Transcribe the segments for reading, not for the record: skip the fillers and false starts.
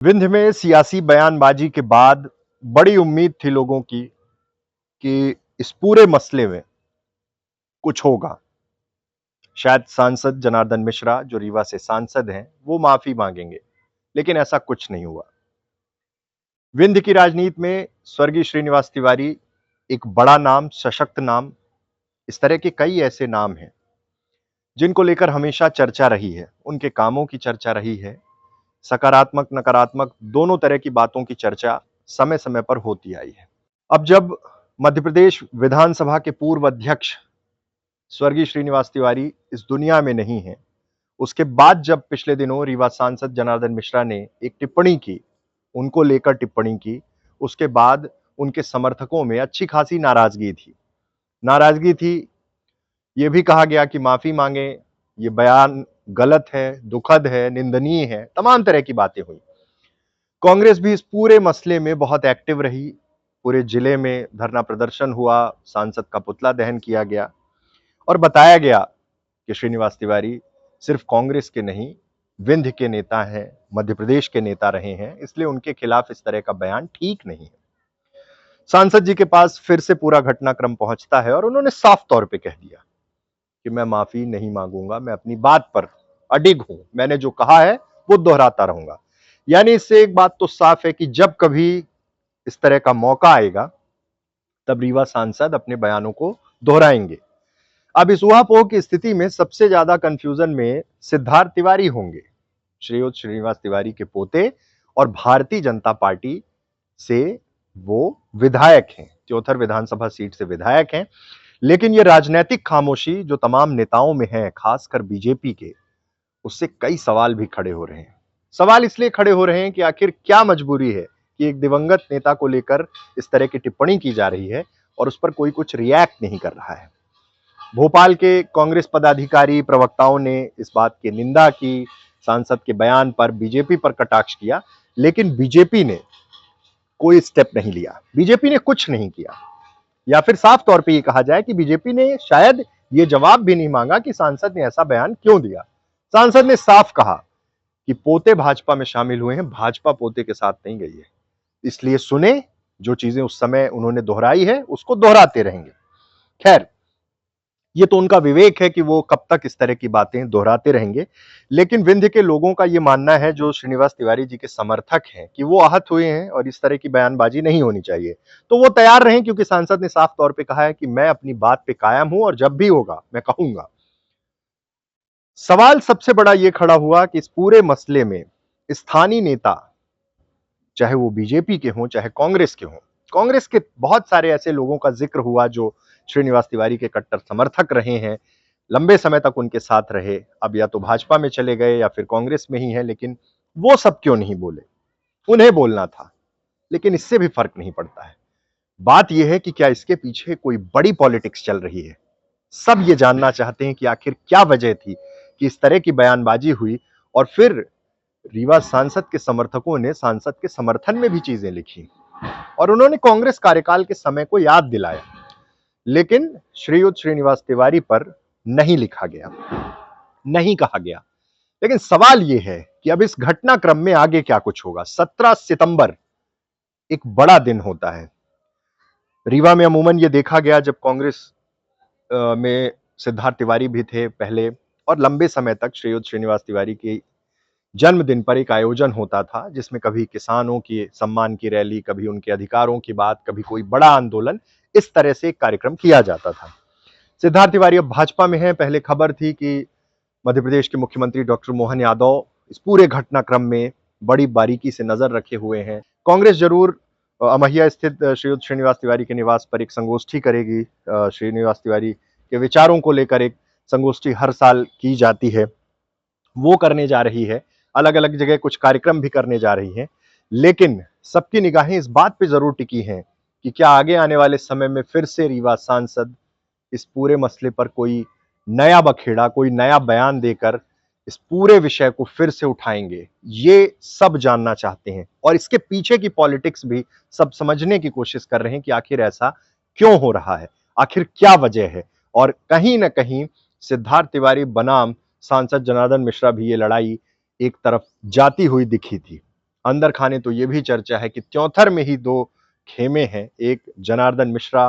विंध्य में सियासी बयानबाजी के बाद बड़ी उम्मीद थी लोगों की कि इस पूरे मसले में कुछ होगा। शायद सांसद जनार्दन मिश्रा जो रीवा से सांसद हैं, वो माफी मांगेंगे, लेकिन ऐसा कुछ नहीं हुआ। विंध्य की राजनीति में स्वर्गीय श्रीनिवास तिवारी एक बड़ा नाम, सशक्त नाम, इस तरह के कई ऐसे नाम हैं जिनको लेकर हमेशा चर्चा रही है। उनके कामों की चर्चा रही है, सकारात्मक नकारात्मक दोनों तरह की बातों की चर्चा समय समय पर होती आई है। अब जब मध्य प्रदेश विधानसभा के पूर्व अध्यक्ष स्वर्गीय श्रीनिवास तिवारी इस दुनिया में नहीं है, उसके बाद जब पिछले दिनों रीवा सांसद जनार्दन मिश्रा ने एक टिप्पणी की, उनको लेकर टिप्पणी की, उसके बाद उनके समर्थकों में अच्छी खासी नाराजगी थी। ये भी कहा गया कि माफी मांगे, ये बयान गलत है, दुखद है, निंदनीय है, तमाम तरह की बातें हुई। कांग्रेस भी इस पूरे मसले में बहुत एक्टिव रही। पूरे जिले में धरना प्रदर्शन हुआ, सांसद का पुतला दहन किया गया और बताया गया कि श्रीनिवास तिवारी सिर्फ कांग्रेस के नहीं, विंध्य के नेता हैं, मध्य प्रदेश के नेता रहे हैं, इसलिए उनके खिलाफ इस तरह का बयान ठीक नहीं है। सांसद जी के पास फिर से पूरा घटनाक्रम पहुंचता है और उन्होंने साफ तौर पे कह दिया कि मैं माफी नहीं मांगूंगा, मैं अपनी बात पर अडिग हूं, मैंने जो कहा है वो दोहराता रहूंगा। यानी इससे एक बात तो साफ है कि जब कभी इस तरह का मौका आएगा, तब रीवा सांसद अपने बयानों को दोहराएंगे। अब इस ऊहापोह की स्थिति में सबसे ज्यादा कंफ्यूजन में सिद्धार्थ तिवारी होंगे, श्रीयुत श्रीनिवास तिवारी के पोते, और भारतीय जनता पार्टी से वो विधायक हैं, त्योथर विधानसभा सीट से विधायक हैं। लेकिन ये राजनीतिक खामोशी जो तमाम नेताओं में है, खासकर बीजेपी के, उससे कई सवाल भी खड़े हो रहे हैं। सवाल इसलिए खड़े हो रहे हैं कि आखिर क्या मजबूरी है कि एक दिवंगत नेता को लेकर इस तरह की टिप्पणी की जा रही है और उस पर कोई कुछ रिएक्ट नहीं कर रहा है। भोपाल के कांग्रेस पदाधिकारी प्रवक्ताओं ने इस बात की निंदा की, सांसद के बयान पर बीजेपी पर कटाक्ष किया, लेकिन बीजेपी ने कोई स्टेप नहीं लिया, बीजेपी ने कुछ नहीं किया। या फिर साफ तौर पे ये कहा जाए कि बीजेपी ने शायद ये जवाब भी नहीं मांगा कि सांसद ने ऐसा बयान क्यों दिया। सांसद ने साफ कहा कि पोते भाजपा में शामिल हुए हैं, भाजपा पोते के साथ नहीं गई है, इसलिए सुने, जो चीजें उस समय उन्होंने दोहराई है उसको दोहराते रहेंगे। खैर, ये तो उनका विवेक है कि वो कब तक इस तरह की बातें दोहराते रहेंगे, लेकिन विंध्य के लोगों का ये मानना है, जो श्रीनिवास तिवारी जी के समर्थक हैं, कि वो आहत हुए हैं और इस तरह की बयानबाजी नहीं होनी चाहिए। तो वो तैयार रहें, क्योंकि सांसद ने साफ तौर पे कहा है कि मैं अपनी बात पे कायम हूं और जब भी होगा मैं कहूंगा। सवाल सबसे बड़ा ये खड़ा हुआ कि इस पूरे मसले में स्थानीय नेता, चाहे वो बीजेपी के हों चाहे कांग्रेस के हों, कांग्रेस के बहुत सारे ऐसे लोगों का जिक्र हुआ जो श्रीनिवास तिवारी के कट्टर समर्थक रहे हैं, लंबे समय तक उनके साथ रहे, अब या तो भाजपा में चले गए या फिर कांग्रेस में ही है, लेकिन वो सब क्यों नहीं बोले? उन्हें बोलना था, लेकिन इससे भी फर्क नहीं पड़ता है। बात यह है कि क्या इसके पीछे कोई बड़ी पॉलिटिक्स चल रही है? सब ये जानना चाहते हैं कि आखिर क्या वजह थी कि इस तरह की बयानबाजी हुई, और फिर रीवा सांसद के समर्थकों ने सांसद के समर्थन में भी चीजें लिखी और उन्होंने कांग्रेस कार्यकाल के समय को याद दिलाया, लेकिन श्रीयुत श्रीनिवास तिवारी पर नहीं लिखा गया, नहीं कहा गया। लेकिन सवाल यह है कि अब इस घटनाक्रम में आगे क्या कुछ होगा। 17 सितंबर एक बड़ा दिन होता है। रीवा में अमूमन यह देखा गया, जब कांग्रेस में सिद्धार्थ तिवारी भी थे पहले, और लंबे समय तक श्रीयुत श्रीनिवास तिवारी के जन्मदिन पर एक आयोजन होता था, जिसमें कभी किसानों की सम्मान की रैली, कभी उनके अधिकारों की बात, कभी कोई बड़ा आंदोलन, इस तरह से एक कार्यक्रम किया जाता था। सिद्धार्थ तिवारी अब भाजपा में हैं। पहले खबर थी कि मध्य प्रदेश के मुख्यमंत्री डॉक्टर मोहन यादव इस पूरे घटनाक्रम में बड़ी बारीकी से नजर रखे हुए हैं। कांग्रेस जरूर अमहिया स्थित श्रीयुत श्रीनिवास तिवारी के निवास पर एक संगोष्ठी करेगी। श्रीनिवास तिवारी के विचारों को लेकर एक संगोष्ठी हर साल की जाती है, वो करने जा रही है। अलग अलग जगह कुछ कार्यक्रम भी करने जा रही है, लेकिन सबकी निगाहें इस बात पे जरूर टिकी हैं कि क्या आगे आने वाले समय में फिर से रीवा सांसद इस पूरे मसले पर कोई नया बखेड़ा, कोई नया बयान देकर इस पूरे विषय को फिर से उठाएंगे। ये सब जानना चाहते हैं और इसके पीछे की पॉलिटिक्स भी सब समझने की कोशिश कर रहे हैं कि आखिर ऐसा क्यों हो रहा है, आखिर क्या वजह है। और कहीं ना कहीं सिद्धार्थ तिवारी बनाम सांसद जनार्दन मिश्रा भी ये लड़ाई एक तरफ जाती हुई दिखी थी। अंदर खाने तो ये भी चर्चा है कि त्योंथर में ही दो खेमे हैं, एक जनार्दन मिश्रा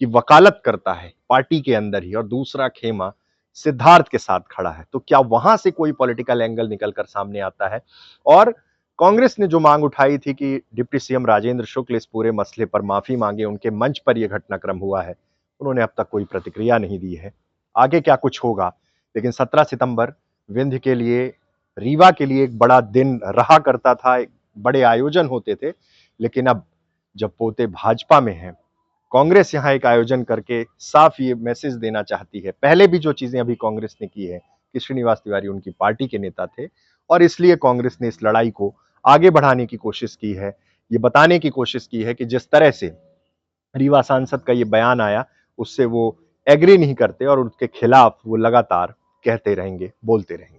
की वकालत करता है पार्टी के अंदर ही और दूसरा खेमा सिद्धार्थ के साथ खड़ा है। तो क्या वहां से कोई पॉलिटिकल एंगल निकलकर सामने आता है? और कांग्रेस ने जो मांग उठाई थी कि डिप्टी सीएम राजेंद्र शुक्ल इस पूरे मसले पर माफी मांगे, उनके मंच पर यह घटनाक्रम हुआ है, उन्होंने अब तक कोई प्रतिक्रिया नहीं दी है। आगे क्या कुछ होगा, लेकिन 17 सितंबर विंध्य के लिए, रीवा के लिए एक बड़ा दिन रहा करता था, एक बड़े आयोजन होते थे, लेकिन अब जब पोते भाजपा में हैं, कांग्रेस यहां एक आयोजन करके साफ ये मैसेज देना चाहती है। पहले भी जो चीजें अभी कांग्रेस ने की है कि श्रीनिवास तिवारी उनकी पार्टी के नेता थे और इसलिए कांग्रेस ने इस लड़ाई को आगे बढ़ाने की कोशिश की है, ये बताने की कोशिश की है कि जिस तरह से रीवा सांसद का ये बयान आया, उससे वो एग्री नहीं करते और उसके खिलाफ वो लगातार कहते रहेंगे, बोलते रहेंगे।